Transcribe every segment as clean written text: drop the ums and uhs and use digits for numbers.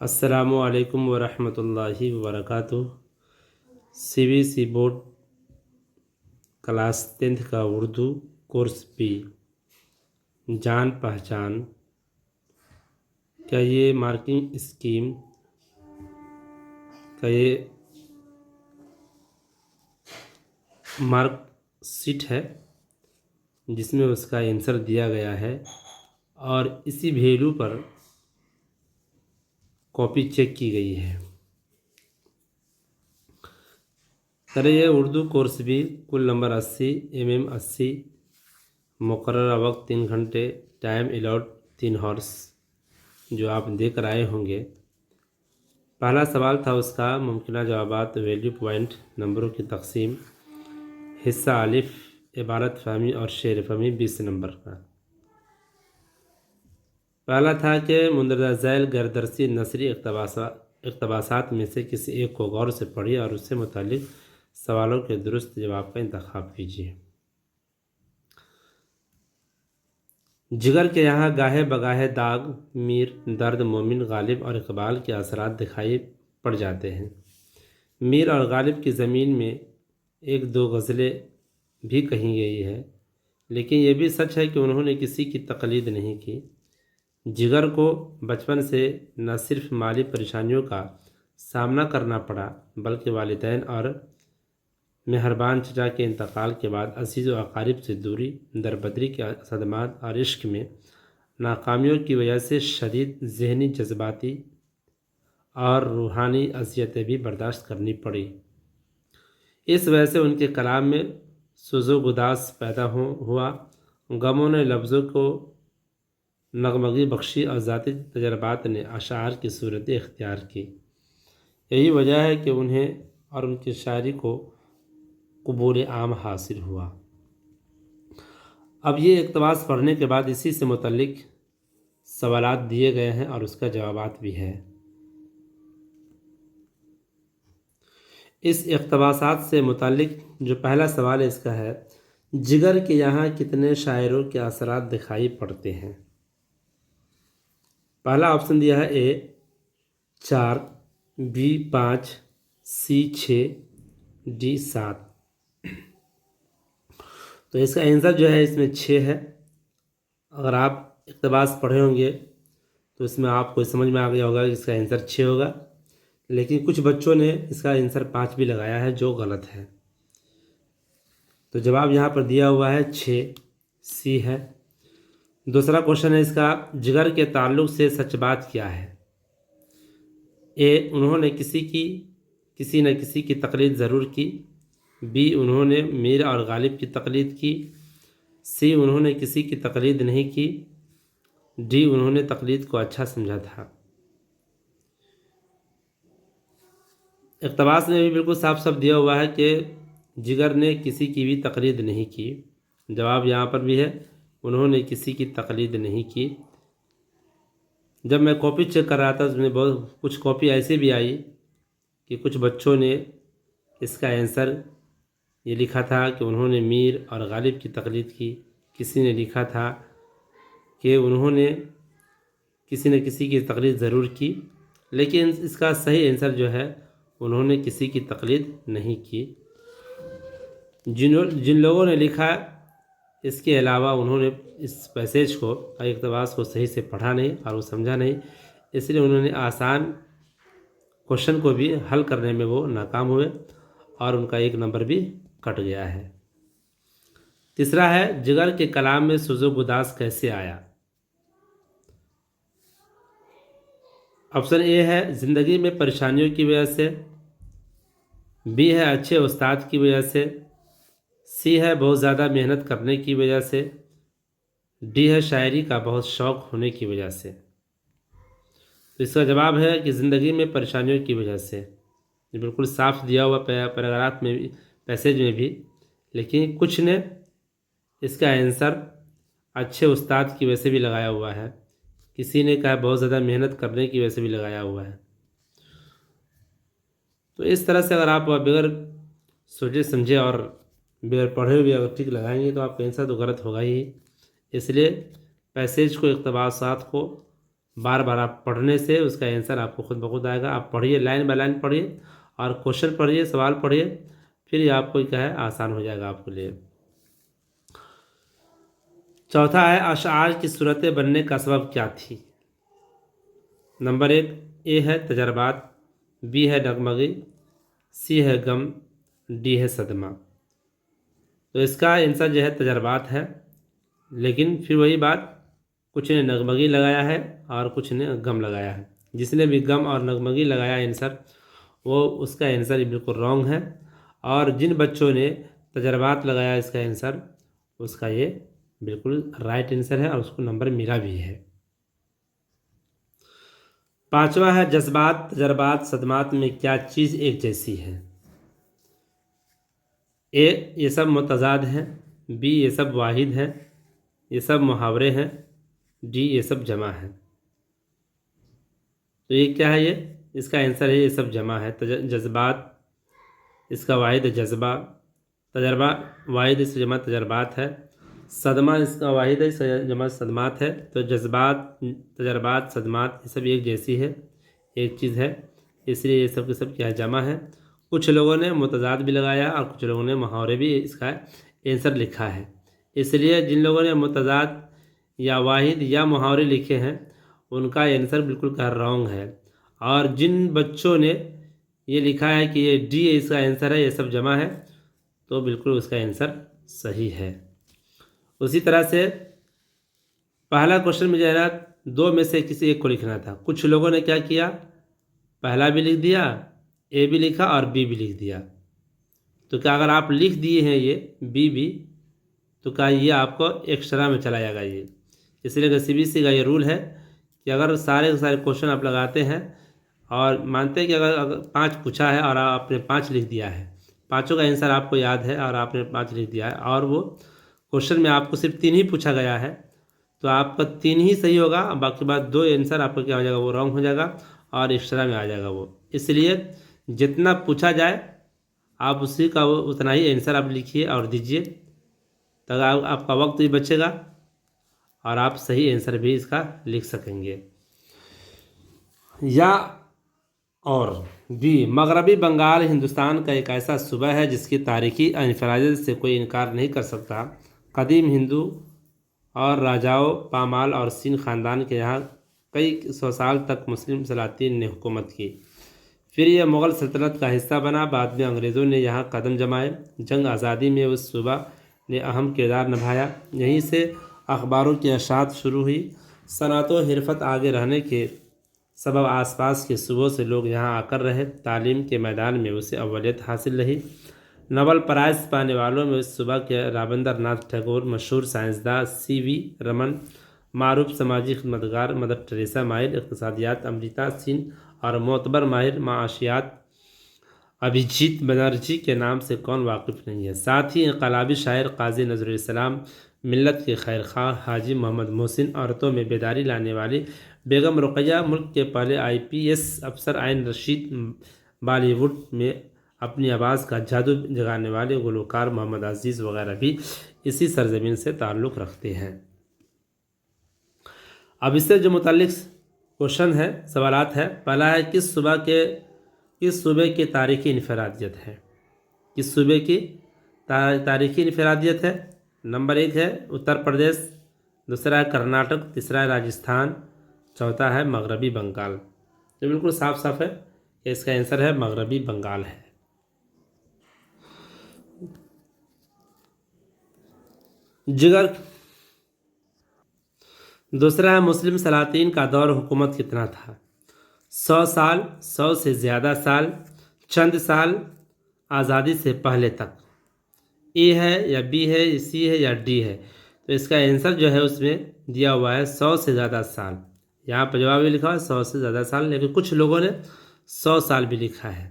السلام علیکم ورحمۃ اللہ وبرکاتہ۔ C B C board class 10th کا اردو کورس بھی جان پہچان کا یہ مارکنگ اسکیم کا یہ مارک شیٹ ہے جس میں اس کا آنسر دیا گیا ہے اور اسی ویلیو پر کاپی چیک کی گئی ہے۔ یہ اردو کورس بھی کل نمبر 80 80 مقررہ وقت 3 گھنٹے، ٹائم الاؤڈ 3 ہارس جو آپ دے کر آئے ہوں گے۔ پہلا سوال تھا اس کا ممکنہ جوابات، ویلیو پوائنٹ، نمبروں کی تقسیم، حصہ الف، عبارت فہمی اور شعر فہمی 20 نمبر کا۔ پہلا تھا کہ مندرجہ ذیل غیر درسی نثری اقتباسات میں سے کسی ایک کو غور سے پڑھیے اور اس سے متعلق سوالوں کے درست جواب کا انتخاب کیجیے۔ جگر کے یہاں گاہے بگاہے داغ، میر، درد، مومن، غالب اور اقبال کے اثرات دکھائی پڑ جاتے ہیں۔ میر اور غالب کی زمین میں 1-2 غزلیں بھی کہی گئی ہے، لیکن یہ بھی سچ ہے کہ انہوں نے کسی کی تقلید نہیں کی۔ جگر کو بچپن سے نہ صرف مالی پریشانیوں کا سامنا کرنا پڑا بلکہ والدین اور مہربان چچا کے انتقال کے بعد عزیز و اقارب سے دوری، دربدری کے صدمات اور عشق میں ناکامیوں کی وجہ سے شدید ذہنی، جذباتی اور روحانی اذیتیں بھی برداشت کرنی پڑی۔ اس وجہ سے ان کے کلام میں سوز و گداز پیدا ہوا، غموں نے لفظوں کو نغمگی بخشی اور ذاتی تجربات نے اشعار کی صورت اختیار کی۔ یہی وجہ ہے کہ انہیں اور ان کی شاعری کو قبول عام حاصل ہوا۔ اب یہ اقتباس پڑھنے کے بعد اسی سے متعلق سوالات دیے گئے ہیں اور اس کا جوابات بھی ہے۔ اس اقتباسات سے متعلق جو پہلا سوال ہے اس کا ہے، جگر کے یہاں کتنے شاعروں کے اثرات دکھائی پڑتے ہیں؟ پہلا آپشن دیا ہے اے 4، بی 5، سی 6، ڈی 7۔ تو اس کا آنسر جو ہے اس میں 6 ہے۔ اگر آپ اقتباس پڑھے ہوں گے تو اس میں آپ کو سمجھ میں آ گیا ہوگا کہ اس کا آنسر 6 ہوگا، لیکن کچھ بچوں نے اس کا آنسر 5 بھی لگایا ہے جو غلط ہے۔ تو جواب یہاں پر دیا ہوا ہے 6، سی ہے۔ دوسرا کوشچن ہے اس کا، جگر کے تعلق سے سچ بات کیا ہے؟ اے، انہوں نے کسی نہ کسی کی تقلید ضرور کی۔ بی، انہوں نے میر اور غالب کی تقلید کی۔ سی، انہوں نے کسی کی تقلید نہیں کی۔ ڈی، انہوں نے تقلید کو اچھا سمجھا تھا۔ اقتباس میں بھی بالکل صاف صاف دیا ہوا ہے کہ جگر نے کسی کی بھی تقلید نہیں کی۔ جواب یہاں پر بھی ہے، انہوں نے کسی کی تقلید نہیں کی۔ جب میں کاپی چیک کر رہا تھا اس میں بہت کچھ کاپی ایسے بھی آئی کہ کچھ بچوں نے اس کا آنسر یہ لکھا تھا کہ انہوں نے میر اور غالب کی تقلید کی۔ کسی نے لکھا تھا کہ انہوں نے کسی نہ کسی کی تقلید ضرور کی، لیکن اس کا صحیح آنسر جو ہے انہوں نے کسی کی تقلید نہیں کی۔ جن لوگوں نے لکھا اس کے علاوہ انہوں نے اس پیسیج کو، اقتباس کو صحیح سے پڑھا نہیں اور وہ سمجھا نہیں، اس لیے انہوں نے آسان کوشچن کو بھی حل کرنے میں وہ ناکام ہوئے اور ان کا 1 نمبر بھی کٹ گیا ہے۔ تیسرا ہے، جگر کے کلام میں سوز و گداز کیسے آیا؟ آپشن اے ہے زندگی میں پریشانیوں کی وجہ سے، بی ہے اچھے استاد کی وجہ سے، سی ہے بہت زیادہ محنت کرنے کی وجہ سے، ڈی ہے شاعری کا بہت شوق ہونے کی وجہ سے۔ تو اس کا جواب ہے کہ زندگی میں پریشانیوں کی وجہ سے۔ یہ بالکل صاف دیا ہوا پیراگراف میں بھی، پیسیج میں بھی، لیکن کچھ نے اس کا آنسر اچھے استاد کی وجہ سے بھی لگایا ہوا ہے، کسی نے کہا بہت زیادہ محنت کرنے کی وجہ سے بھی لگایا ہوا ہے۔ تو اس طرح سے اگر آپ بغیر سوچے سمجھے اور بغیر پڑھے ہوئے اگر ٹک لگائیں گے تو آپ کا آنسر تو غلط ہوگا ہی۔ اس لیے پیسیج کو، اقتباسات کو بار بار آپ پڑھنے سے اس کا آنسر آپ کو خود بخود آئے گا. آپ پڑھیے، لائن بائی لائن پڑھیے اور کوشچن پڑھیے، سوال پڑھیے، پھر یہ آپ کو کیا ہے آسان ہو جائے گا آپ کے لیے. چوتھا ہے اشعار کی صورتیں بننے کا سبب کیا تھی؟ نمبر 1 اے ہے تجربات، بی ہے ڈگمگی، سی ہے غم، ڈی ہے صدمہ. تو اس کا آنسر جو ہے تجربات ہے، لیکن پھر وہی بات، کچھ نے نغمگی لگایا ہے اور کچھ نے غم لگایا ہے. جس نے بھی غم اور نغمگی لگایا آنسر، وہ اس کا آنسر بالکل رانگ ہے. اور جن بچوں نے تجربات لگایا اس کا آنسر، اس کا یہ بالکل رائٹ آنسر ہے اور اس کو نمبر ملا بھی ہے. پانچواں ہے جذبات، تجربات، صدمات میں کیا چیز ایک جیسی ہے؟ اے یہ سب متضاد ہیں، بی یہ سب واحد ہیں، یہ سب محاورے ہیں، ڈی یہ سب جمع ہے. تو یہ کیا ہے؟ یہ اس کا آنسر ہے یہ سب جمع ہے. جذبات اس کا واحد ہے جذبہ، تجربہ واحد اس کا جمع تجربات ہے، صدمہ اس کا واحد ہے اس کا جمع صدمات ہے. تو جذبات، تجربات، صدمات یہ سب ایک جیسی ہے، ایک چیز ہے، اس لیے یہ سب کے سب کیا ہے جمع ہے. کچھ لوگوں نے متضاد بھی لگایا اور کچھ لوگوں نے محاورے بھی اس کا آنسر لکھا ہے. اس لیے جن لوگوں نے متضاد یا واحد یا محاورے لکھے ہیں ان کا آنسر بالکل رانگ ہے. اور جن بچوں نے یہ لکھا ہے کہ یہ ڈی اس کا آنسر ہے یہ سب جمع ہے، تو بالکل اس کا آنسر صحیح ہے. اسی طرح سے پہلا کوشچن میں جو ہے دو میں سے کسی ایک کو لکھنا تھا. کچھ لوگوں نے کیا کیا، پہلا بھی لکھ دیا، اے بھی لکھا اور بی بھی لکھ دیا. تو کیا اگر آپ لکھ دیے ہیں یہ بی بھی، تو کیا یہ آپ کو ایکسٹرا میں چلا جائے گا یہ. اس لیے کہ سی بی سی کا یہ رول ہے کہ اگر سارے کے سارے کوشچن آپ لگاتے ہیں اور مانتے ہیں کہ اگر 5 پوچھا ہے اور آپ نے 5 لکھ دیا ہے، پانچوں کا آنسر آپ کو یاد ہے اور آپ نے 5 لکھ دیا ہے، اور وہ کوشچن میں آپ کو صرف 3 ہی پوچھا گیا ہے، تو آپ کا 3 ہی صحیح ہوگا، باقی بات 2 آنسر آپ کا کیا ہو جائے گا، وہ رانگ ہو جائے گا اور ایکسٹرا میں آ جائے گا وہ. اس لیے جتنا پوچھا جائے آپ اسی کا اتنا ہی آنسر آپ لکھیے اور دیجیے، تاکہ آپ کا وقت بھی بچے گا اور آپ صحیح آنسر بھی اس کا لکھ سکیں گے. یا اور بی مغربی بنگال ہندوستان کا ایک ایسا صوبہ ہے جس کی تاریخی انفرادیت سے کوئی انکار نہیں کر سکتا. قدیم ہندو اور راجاؤں پامال اور سین خاندان کے یہاں کئی سو سال تک مسلم سلاطین نے حکومت کی. پھر یہ مغل سلطنت کا حصہ بنا، بعد میں انگریزوں نے یہاں قدم جمائے. جنگ آزادی میں اس صوبہ نے اہم کردار نبھایا. یہیں سے اخباروں کی اشاعت شروع ہوئی. صنعت و حرفت آگے رہنے کے سبب آس پاس کے صوبوں سے لوگ یہاں آ کر رہے. تعلیم کے میدان میں اسے اولیت حاصل رہی. نوبل پرائز پانے والوں میں اس صوبہ کے رابندر ناتھ ٹیگور، مشہور سائنسداں سی وی رمن، معروف سماجی خدمتگار مدر ٹریسا، ماہر اقتصادیات امرتا سین اور معتبر ماہر معاشیات ابھیجیت بنرجی کے نام سے کون واقف نہیں ہے. ساتھ ہی انقلابی شاعر قاضی نذر الاسلام، ملت کے خیر خواہ حاجی محمد محسن، عورتوں میں بیداری لانے والی بیگم رقیہ، ملک کے پہلے IPS افسر عین رشید، بالی ووڈ میں اپنی آواز کا جادو جگانے والے گلوکار محمد عزیز وغیرہ بھی اسی سرزمین سے تعلق رکھتے ہیں. اب اس سے جو متعلق کوشچن ہے، سوالات ہے. پہلا ہے کس صوبے کی تاریخی انفرادیت ہے؟ کس صوبے کی تاریخی انفرادیت ہے؟ نمبر 1 ہے اتر پردیش، دوسرا ہے کرناٹک، تیسرا ہے راجستھان، چوتھا ہے مغربی بنگال. تو بالکل صاف صاف ہے کہ اس کا آنسر ہے مغربی بنگال ہے. جگر دوسرا ہے مسلم سلاطین کا دور حکومت کتنا تھا؟ 100 سال، 100 سے زیادہ سال، چند سال، آزادی سے پہلے تک. اے ہے یا بی ہے یا سی ہے یا ڈی ہے؟ تو اس کا آنسر جو ہے اس میں دیا ہوا ہے 100 سے زیادہ سال. یہاں پہ جواب بھی لکھا ہے 100 سے زیادہ سال، لیکن کچھ لوگوں نے 100 سال بھی لکھا ہے،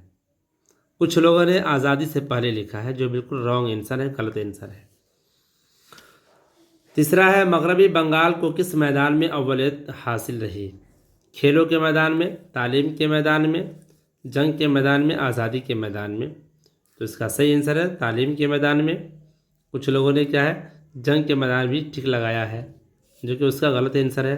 کچھ لوگوں نے آزادی سے پہلے لکھا ہے، جو بالکل رانگ آنسر ہے، غلط آنسر ہے. تیسرا ہے مغربی بنگال کو کس میدان میں اولیت حاصل رہی؟ کھیلوں کے میدان میں، تعلیم کے میدان میں، جنگ کے میدان میں، آزادی کے میدان میں. تو اس کا صحیح آنسر ہے تعلیم کے میدان میں. کچھ لوگوں نے کیا ہے جنگ کے میدان بھی ٹھیک لگایا ہے، جو کہ اس کا غلط آنسر ہے.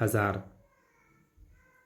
1000।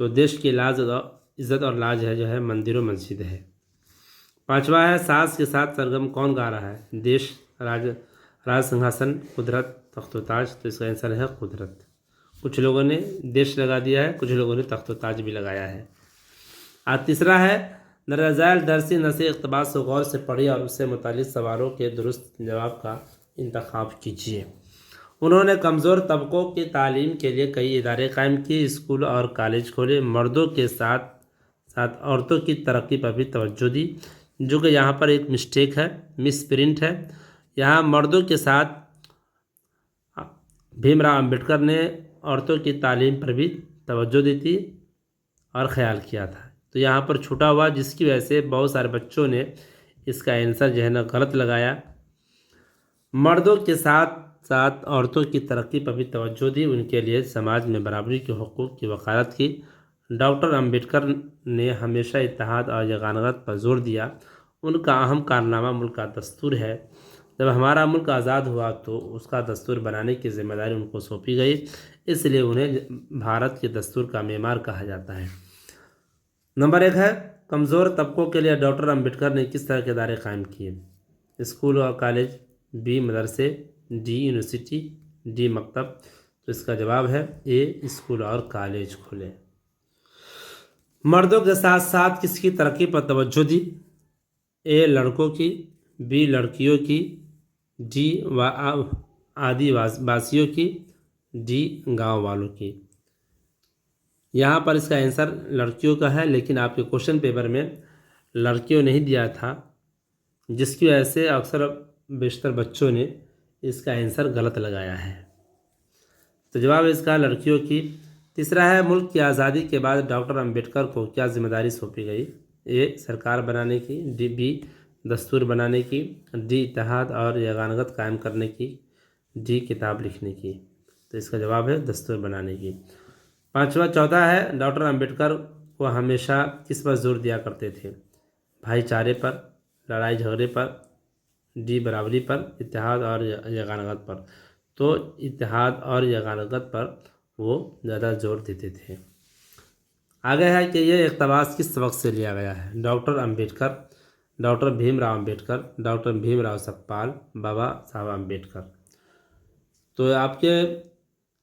تو دیش کی عزت اور لاج ہے جو ہے مندر و مسجد ہے۔ پانچواں ہے ساز کے ساتھ سرگم کون گا رہا ہے؟ دیش، راج سنگھاسن، قدرت، تخت و تاج۔ تو اس کا آنسر ہے قدرت۔ کچھ لوگوں نے دیش لگا دیا ہے، کچھ لوگوں نے تخت و تاج بھی لگایا ہے۔ تیسرا ہے درجہ ذیل درسی نصیحت اقتباس کو غور سے پڑھیے اور اس سے متعلق سوالوں کے درست جواب کا انتخاب کیجیے۔ انہوں نے کمزور طبقوں کی تعلیم کے لیے کئی ادارے قائم کیے، اسکول اور کالج کھولے، مردوں کے ساتھ ساتھ عورتوں کی ترقی پر بھی توجہ دی، جو کہ یہاں پر ایک مسٹیک ہے، مس پرنٹ ہے۔ یہاں مردوں کے ساتھ بھیم راؤ امبیڈکر نے عورتوں کی تعلیم پر بھی توجہ دی تھی اور خیال کیا تھا، تو یہاں پر چھوٹا ہوا، جس کی وجہ سے بہت سارے بچوں نے اس کا آنسر جو ہے نا غلط لگایا۔ مردوں کے ساتھ ساتھ عورتوں کی ترقی پر بھی توجہ دی، ان کے لیے سماج میں برابری کے حقوق کی وکالت کی۔ ڈاکٹر امبیڈکر نے ہمیشہ اتحاد اور یگانگت پر زور دیا۔ ان کا اہم کارنامہ ملک کا دستور ہے۔ جب ہمارا ملک آزاد ہوا تو اس کا دستور بنانے کی ذمہ داری ان کو سونپی گئی، اس لیے انہیں بھارت کے دستور کا معمار کہا جاتا ہے۔ نمبر 1 ہے کمزور طبقوں کے لیے ڈاکٹر امبیڈکر نے کس طرح کے ادارے قائم کیے؟ اسکول اور کالج، بی مدرسے، ڈی یونیورسٹی، ڈی مکتب۔ تو اس کا جواب ہے اے اسکول اور کالج کھولے۔ مردوں کے ساتھ ساتھ کس کی ترقی پر توجہ دی؟ اے لڑکوں کی، بی لڑکیوں کی، ڈی آدی واسیوں کی، ڈی گاؤں والوں کی۔ یہاں پر اس کا آنسر لڑکیوں کا ہے، لیکن آپ کے کوشچن پیپر میں لڑکیوں نہیں دیا تھا، جس کی وجہ سے اکثر بیشتر بچوں نے اس کا آنسر غلط لگایا ہے۔ تو جواب اس کا لڑکیوں کی۔ تیسرا ہے ملک کی آزادی کے بعد ڈاکٹر امبیڈکر کو کیا ذمہ داری سونپی گئی؟ اے سرکار بنانے کی، بی دستور بنانے کی، ڈی اتحاد اور یگانگت قائم کرنے کی، ڈی کتاب لکھنے کی۔ تو اس کا جواب ہے دستور بنانے کی۔ چوتھا ہے ڈاکٹر امبیڈکر کو ہمیشہ کس پر زور دیا کرتے تھے؟ بھائی چارے پر، لڑائی جھگڑے پر، ڈی برابری پر، اتحاد اور یگانگت پر۔ تو اتحاد اور یگانگت پر وہ زیادہ زور دیتے تھے۔ آگے ہے کہ یہ اقتباس کس سبق سے لیا گیا ہے؟ Doctor Ambedkar, doctor Bhim Rao Ambedkar, doctor Bhim Rao Sakpal, Baba Saheb Ambedkar. تو آپ کے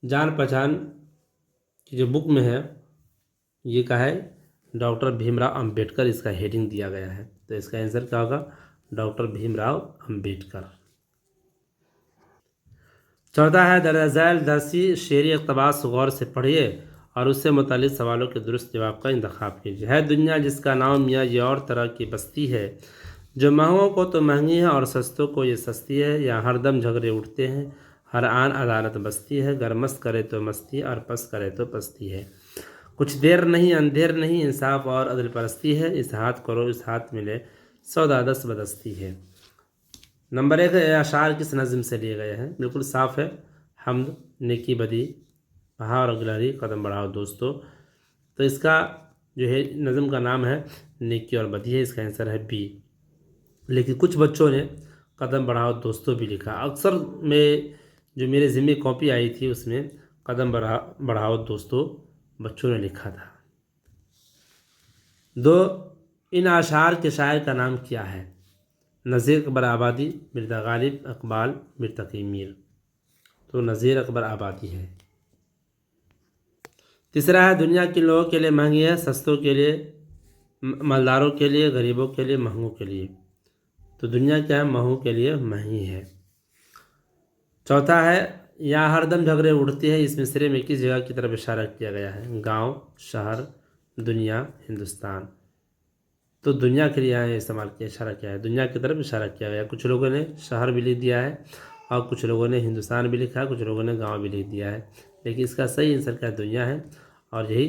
جان پہچان کی جو بک میں ہے یہ کہا ہے ڈاکٹر بھیم راؤ امبیڈکر، اس کا ہیڈنگ دیا گیا ہے، تو اس کا آنسر کیا ہوگا؟ ڈاکٹر بھیم راؤ امبیڈکر۔ چوتھا ہے درجہ ذیل درسی شعری اقتباس غور سے پڑھیے اور اس سے متعلق سوالوں کے درست جواب کا انتخاب کیجیے۔ ہے دنیا جس کا نام میاں یہ اور طرح کی بستی ہے، جو مہنگوں کو تو مہنگی ہے اور سستوں کو یہ سستی ہے، یہاں ہر دم جھگڑے اٹھتے ہیں، ہر آن عدالت بستی ہے، گر مست کرے تو مستی اور پس کرے تو پستی ہے، کچھ دیر نہیں اندھیر نہیں، انصاف اور عدل پرستی ہے، اس ہاتھ کرو اس ہاتھ ملے سودا دست بدستی ہے۔ نمبر 1 اشعار کس نظم سے لیے گئے ہیں؟ بالکل صاف ہے، حمد، نیکی بدی، بہا اور گلہری، قدم بڑھاؤ دوستو۔ تو اس کا جو ہے نظم کا نام ہے نیکی اور بدی ہے، اس کا آنسر ہے بی۔ لیکن کچھ بچوں نے قدم بڑھاؤ دوستو بھی لکھا، اکثر میں جو میرے ذمہ کاپی آئی تھی اس میں قدم بڑھاؤ دوستو بچوں نے لکھا تھا۔ 2 ان اشعار کے شاعر کا نام کیا ہے؟ نذیر اکبر آبادی، مرزا غالب، اقبال، میر تقی میر۔ تو نذیر اکبر آبادی ہے۔ تیسرا ہے دنیا کن لوگوں کے لیے مہنگی ہے؟ سستوں کے لیے، مالداروں کے لیے، غریبوں کے لیے، مہنگوں کے لیے۔ تو دنیا کیا ہے؟ مہنگوں کے لیے مہنگی ہے۔ چوتھا ہے یہاں ہر دم جھگڑے اٹھتے ہیں، اس مصرے میں کس جگہ کی طرف اشارہ کیا گیا ہے؟ گاؤں، شہر، دنیا، ہندوستان۔ تو دنیا کے لیے یہاں استعمال کیا، اشارہ کیا ہے، دنیا کی طرف اشارہ کیا گیا۔ کچھ لوگوں نے شہر بھی لکھ دیا ہے اور کچھ لوگوں نے ہندوستان بھی لکھا ہے، کچھ لوگوں نے گاؤں بھی لکھ دیا ہے، لیکن اس کا صحیح آنسر کیا دنیا ہے، اور یہی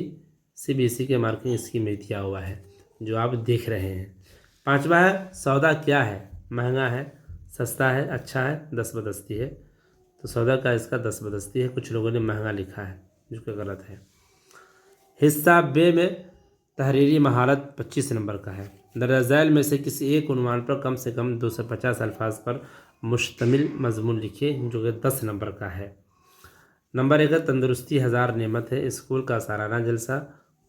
CBSE کے مارکنگ اسکیم میں دیا ہوا ہے جو آپ دیکھ رہے ہیں۔ 5واں ہے سودا کیا ہے؟ مہنگا ہے، سستا ہے، اچھا ہے، دست بدستی ہے۔ تو سودا کا اس کا دست بدستی ہے، کچھ لوگوں نے مہنگا لکھا ہے جو کہ غلط ہے۔ حصہ بے میں تحریری مہارت 25 نمبر کا ہے۔ درجہ ذیل میں سے کسی ایک عنوان پر کم سے کم 250 الفاظ پر مشتمل مضمون لکھیے جو کہ 10 نمبر کا ہے۔ نمبر 1 تندرستی ہزار نعمت ہے، اسکول کا سالانہ جلسہ،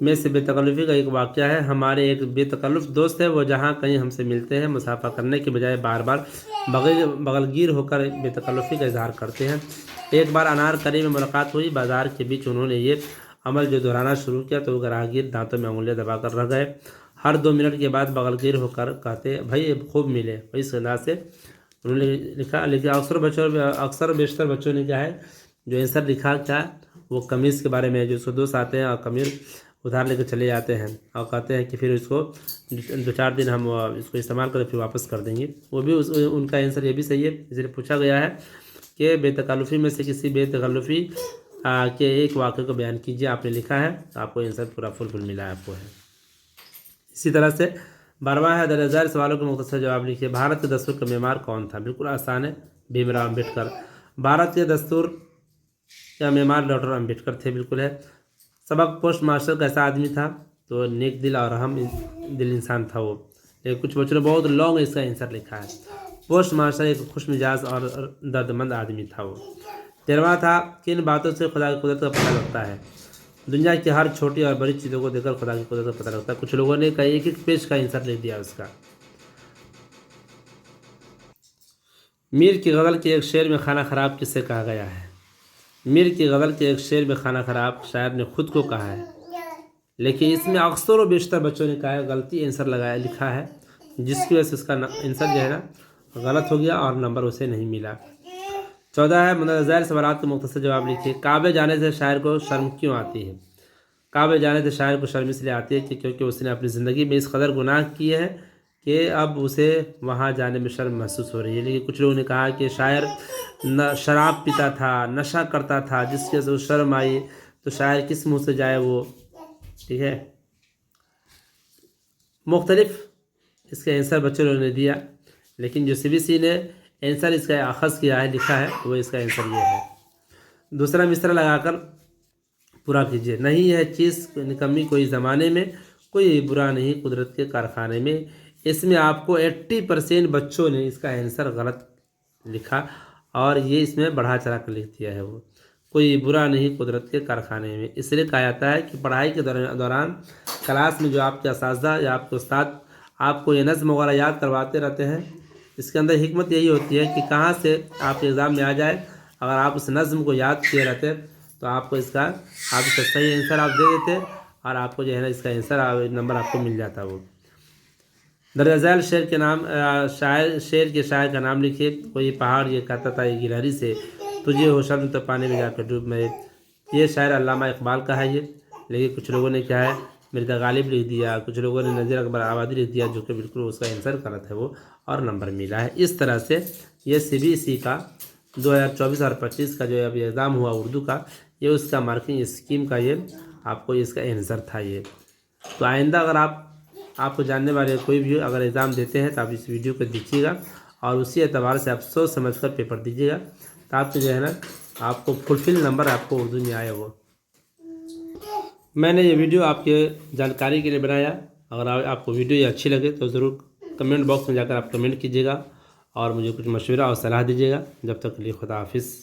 میں سے بے تکلفی کا ایک واقعہ ہے۔ ہمارے ایک بے تکلف دوست ہے، وہ جہاں کہیں ہم سے ملتے ہیں مصافحہ کرنے کے بجائے بار بار بغل گیر ہو کر بے تکلفی کا اظہار کرتے ہیں۔ ایک بار انارکلی میں ملاقات ہوئی، بازار کے بیچ انہوں نے یہ عمل جو دہرانا شروع کیا تو گراہگیر دانتوں میں انگلیاں دبا کر رہ گئے۔ ہر 2 منٹ کے بعد بغل گیر ہو کر کہتے بھائی خوب ملے، اس انداز سے انہوں نے لکھا۔ لیکن اکثر بیشتر بچوں نے کیا ہے جو آنسر لکھا کیا وہ قمیض کے بارے میں، جو اس کو دوست آتے ہیں اور قمیض ادھار لے کے چلے جاتے ہیں اور کہتے ہیں کہ پھر اس کو 2-4 دن ہم اس کو استعمال کریں پھر واپس کر دیں گے۔ وہ بھی ان کا آنسر یہ بھی صحیح ہے۔ اس لیے پوچھا گیا ہے کہ بے تکلفی میں سے کسی بے تکلفی کے ایک واقعے کو بیان کیجیے۔ آپ نے لکھا ہے تو آپ کو آنسر پورا فل ملا ہے آپ کو ہے۔ اسی طرح سے 12واں ہے درجہ ذیل سوالوں کے مختصر جواب لکھیے۔ بھارت کے دستور کا معمار کون تھا؟ بالکل آسان ہے، بھیم راؤ امبیڈکر۔ بھارت کے دستور کا معمار ڈاکٹر امبیڈکر تھے، بالکل ہے۔ سبق پوسٹ ماسٹر کیسا آدمی تھا؟ تو نیک دل اور رحم دل انسان تھا وہ۔ لیکن کچھ بچوں نے بہت لانگ اس کا آنسر لکھا ہے۔ پوسٹ ماسٹر ایک خوش مزاج اور درد مند آدمی تھا وہ۔ 13واں تھا کن باتوں سے خدا کی قدرت کا پتہ لگتا ہے؟ دنیا کی ہر چھوٹی اور بڑی چیزوں کو دیکھ کر خدا کی قدرت کا پتہ لگتا ہے۔ کچھ لوگوں نے ایک پیج کا آنسر لکھ دیا اس کا۔ میر کی غزل کے ایک شعر میں خانہ خراب کس سے کہا گیا ہے؟ میر کی غزل کے ایک شعر میں خانہ خراب شاعر نے خود کو کہا ہے، لیکن اس میں اکثر و بیشتر بچوں نے کہا ہے غلطی آنسر لکھا ہے، جس کی وجہ سے اس کا آنسر جو ہے نا غلط ہو گیا اور نمبر اسے نہیں ملا۔ 14 ہے مندرجہ ذیل سوالات کے مختصر جواب لکھیے۔ کعبے جانے سے شاعر کو شرم کیوں آتی ہے؟ کعبے جانے سے شاعر کو شرم اس لیے آتی ہے کہ کیونکہ اس نے اپنی زندگی میں اس قدر گناہ کیے ہیں کہ اب اسے وہاں جانے میں شرم محسوس ہو رہی ہے۔ لیکن کچھ لوگوں نے کہا کہ شاعر شراب پیتا تھا، نشہ کرتا تھا، جس کی وجہ سے شرم آئی، تو شاعر کس منہ سے جائے وہ، ٹھیک ہے۔ مختلف اس کا آنسر بچوں نے دیا، لیکن جو CBC نے آنسر اس کا اخذ کیا ہے لکھا ہے وہ اس کا آنسر یہ ہے۔ دوسرا مصرع لگا کر پورا کیجیے۔ نہیں ہے چیز نکمی کوئی زمانے میں، کوئی برا نہیں قدرت کے کارخانے میں۔ اس میں آپ کو 80% بچوں نے اس کا آنسر غلط لکھا اور یہ اس میں بڑھا چڑھا کر لکھ دیا ہے وہ، کوئی برا نہیں قدرت کے کارخانے میں۔ اس لیے کہا جاتا ہے کہ پڑھائی کے دوران کلاس میں جو آپ کے اساتذہ یا آپ کے استاد آپ کو یہ نظم وغیرہ یاد کرواتے رہتے ہیں، اس کے اندر حکمت یہی ہوتی ہے کہ کہاں سے آپ کے ایگزام میں آ جائے۔ اگر آپ اس نظم کو یاد کیے رہتے تو آپ کو اس کا صحیح آنسر آپ دے دیتے اور آپ کو جو ہے نا اس کا آنسر نمبر آپ کو مل جاتا وہ۔ درجہ ذیل شعر کے نام شعر کے شاعر کا نام لکھیے۔ کوئی پہاڑ یہ کہتا تھا یہ گلہری سے، تجھے ہو شرم تو پانی میں جا کر ڈوب میں۔ یہ شاعر علامہ اقبال کا ہے یہ، لیکن کچھ لوگوں نے کیا ہے مرزا غالب لکھ دیا، کچھ لوگوں نے نذیر اکبر آبادی لکھ دیا، جو کہ بالکل اس کا آنسر غلط ہے وہ اور نمبر ملا ہے۔ اس طرح سے یہ CBC کا 2024 اور 25 کا جو ابھی ایگزام ہوا اردو کا، یہ اس کا مارکنگ اسکیم کا یہ آپ کو اس کا آنسر تھا یہ۔ تو آئندہ اگر آپ کو جاننے والے کوئی بھی اگر ایگزام دیتے ہیں تو آپ اس ویڈیو کو دیکھیے گا اور اسی اعتبار سے آپ سوچ سمجھ کر پیپر دیجیے گا تاکہ جو ہے نا آپ کو فلفل نمبر آپ کو اردو میں آئے وہ۔ میں نے یہ ویڈیو آپ کے جانکاری کے لیے بنایا۔ اگر آپ کو ویڈیو یہ اچھی لگے تو ضرور کمنٹ باکس میں جا کر آپ کمنٹ کیجیے گا اور مجھے کچھ مشورہ اور صلاح دیجیے گا۔ جب تک کے لیے خدا حافظ۔